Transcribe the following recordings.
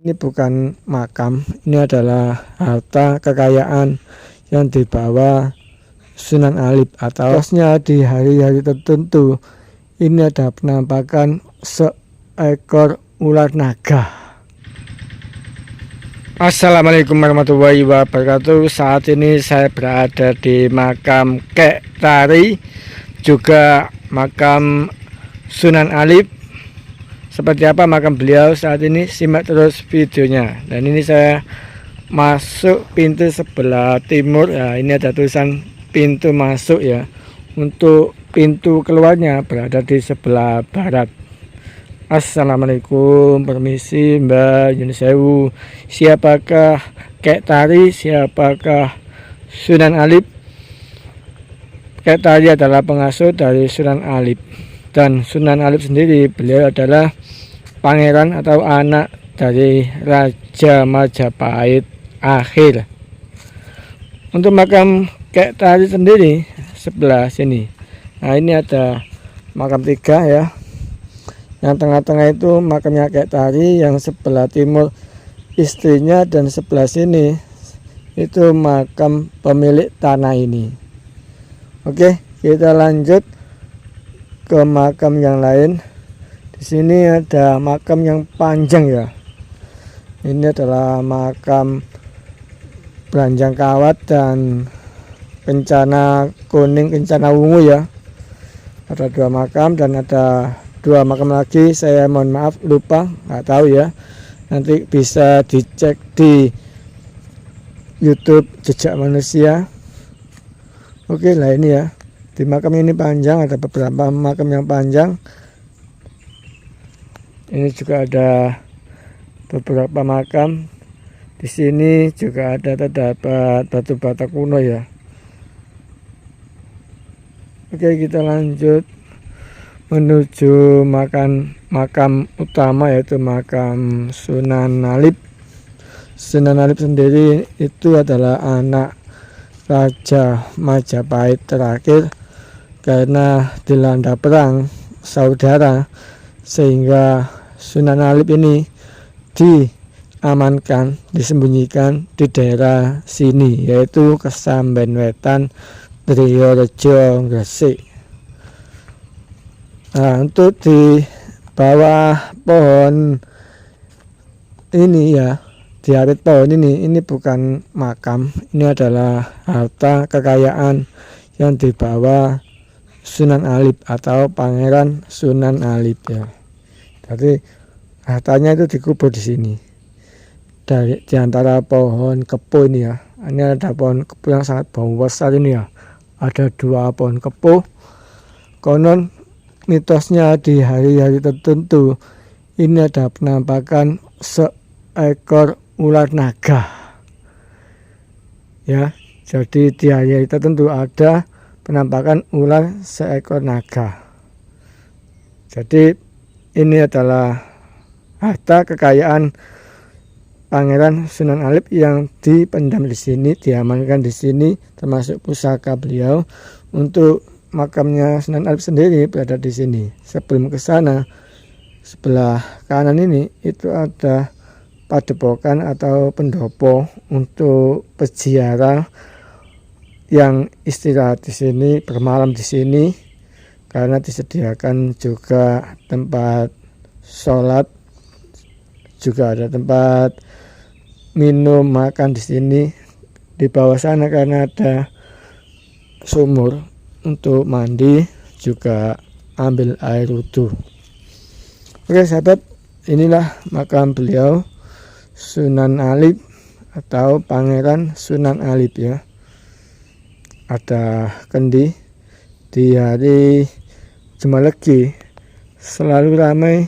Ini bukan makam, ini adalah harta kekayaan yang dibawa Sunan Alip atau di hari-hari tertentu. Ini ada penampakan seekor ular naga. Assalamualaikum warahmatullahi wabarakatuh. Saat ini saya berada di makam Kek Tari, juga makam Sunan Alip. Seperti apa makam beliau saat ini, simak terus videonya. Dan ini saya masuk pintu sebelah timur ya, ini ada tulisan pintu masuk ya. Untuk pintu keluarnya berada di sebelah barat. Assalamualaikum, permisi Mbak, Yun Sewu. Siapakah Kek Tari, siapakah Sunan Alip? Kek Tari adalah pengasuh dari Sunan Alip, dan Sunan Alip sendiri beliau adalah pangeran atau anak dari Raja Majapahit akhir. Untuk makam Kek Tari sendiri sebelah sini. Nah, ini ada makam 3 ya. Yang tengah-tengah itu makamnya Kek Tari, yang sebelah timur istrinya, dan sebelah sini itu makam pemilik tanah ini. Oke, kita lanjut ke makam yang lain. Di sini ada makam yang panjang ya. Ini adalah makam Belanjang Kawat dan Kencana Kuning, Kencana Wungu ya. Ada 2 makam dan ada 2 makam lagi. Saya mohon maaf lupa, nggak tahu ya. Nanti bisa dicek di YouTube Jejak Manusia. Oke lah, ini ya. Di makam ini panjang, ada beberapa makam yang panjang. Ini juga ada beberapa makam. Di sini juga ada terdapat batu bata kuno ya. Oke, kita lanjut menuju makam utama, yaitu makam Sunan Alip. Sunan Alip sendiri itu adalah anak Raja Majapahit terakhir, karena dilanda perang saudara sehingga Sunan Alip ini diamankan, disembunyikan di daerah sini, yaitu Kesamben Wetan, Triorejo, Gresik. Nah, untuk di bawah pohon ini ya, di arit pohon ini bukan makam, ini adalah harta kekayaan yang dibawa Sunan Alip atau Pangeran Sunan Alip ya. Jadi hartanya itu dikubur di sini. Di antara pohon kepo ini ya. Ini ada pohon kepo yang sangat besar ini ya. Ada 2 pohon kepo. Konon mitosnya di hari-hari tertentu ini ada penampakan seekor ular naga. Ya, jadi di hari-hari tertentu ada penampakan ular seekor naga. Jadi ini adalah harta kekayaan Pangeran Sunan Alip yang dipendam di sini, diamankan di sini, termasuk pusaka beliau. Untuk makamnya Sunan Alip sendiri berada di sini. Sebelum ke sana, sebelah kanan ini itu ada padepokan atau pendopo untuk peziarah yang istirahat di sini, bermalam di sini, karena disediakan juga tempat sholat, juga ada tempat minum makan di sini. Di bawah sana karena ada sumur untuk mandi, juga ambil air wudhu. Oke sahabat, inilah makam beliau Sunan Alip atau Pangeran Sunan Alip ya. Ada kendi. Di hari Jumat Legi selalu ramai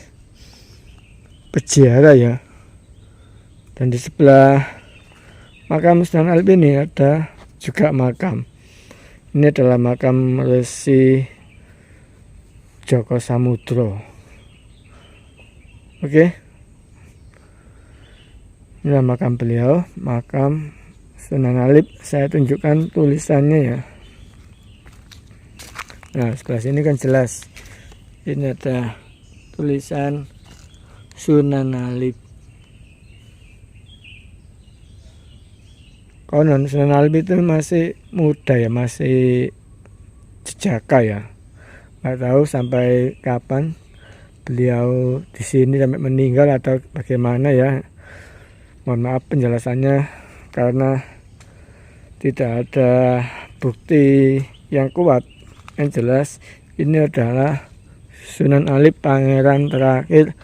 peziarah ya. Dan di sebelah makam Sunan Alip ini ada juga makam. Ini adalah makam Resi Joko Samudro. Oke. Inilah makam beliau, makam Sunan Alip. Saya tunjukkan tulisannya ya. Nah, sebelah sini kan jelas. Ini ada tulisan Sunan Alip. konon Sunan Alim itu masih muda ya, masih jejaka ya. Nggak tahu sampai kapan beliau di sini sampai meninggal atau bagaimana ya. Mohon maaf penjelasannya karena tidak ada bukti yang kuat. Yang jelas ini adalah Sunan Alim, pangeran terakhir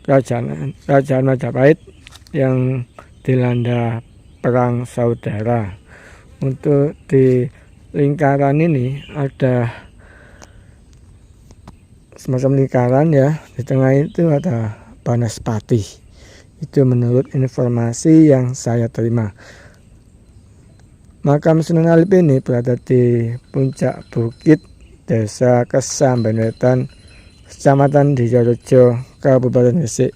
kerajaan Majapahit yang dilanda perang saudara. Untuk di lingkaran ini ada semacam lingkaran ya, di tengah itu ada Banaspati. Itu menurut informasi yang saya terima. Makam Sunan Alim ini berada di puncak bukit Desa Kesambon Wetan, Kecamatan Dijorejo, Kabupaten Gresik,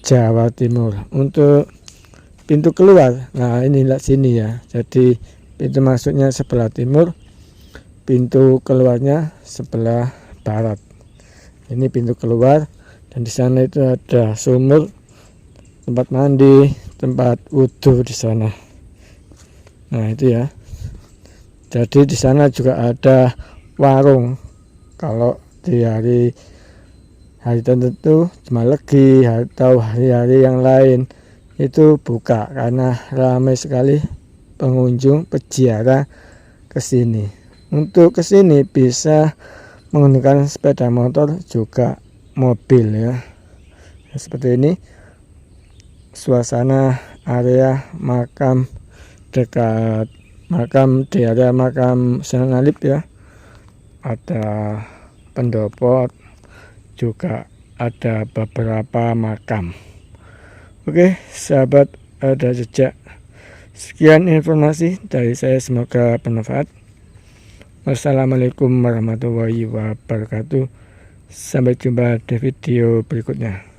Jawa Timur. Untuk pintu keluar, nah ini lihat sini ya. Jadi pintu masuknya sebelah timur, pintu keluarnya sebelah barat. Ini pintu keluar. Dan di sana itu ada sumur, tempat mandi, tempat wudhu di sana. Nah itu ya. Jadi di sana juga ada warung. Kalau di hari tertentu, cuma Legi atau hari-hari yang lain itu buka karena ramai sekali pengunjung peziarah ke sini. Untuk ke sini bisa menggunakan sepeda motor juga mobil ya. Seperti ini suasana area makam dekat makam, di area makam Sunan Alim ya. Ada pendopo, juga ada beberapa makam. Oke sahabat ada jejak, sekian informasi dari saya, semoga bermanfaat. Wassalamualaikum warahmatullahi wabarakatuh. Sampai jumpa di video berikutnya.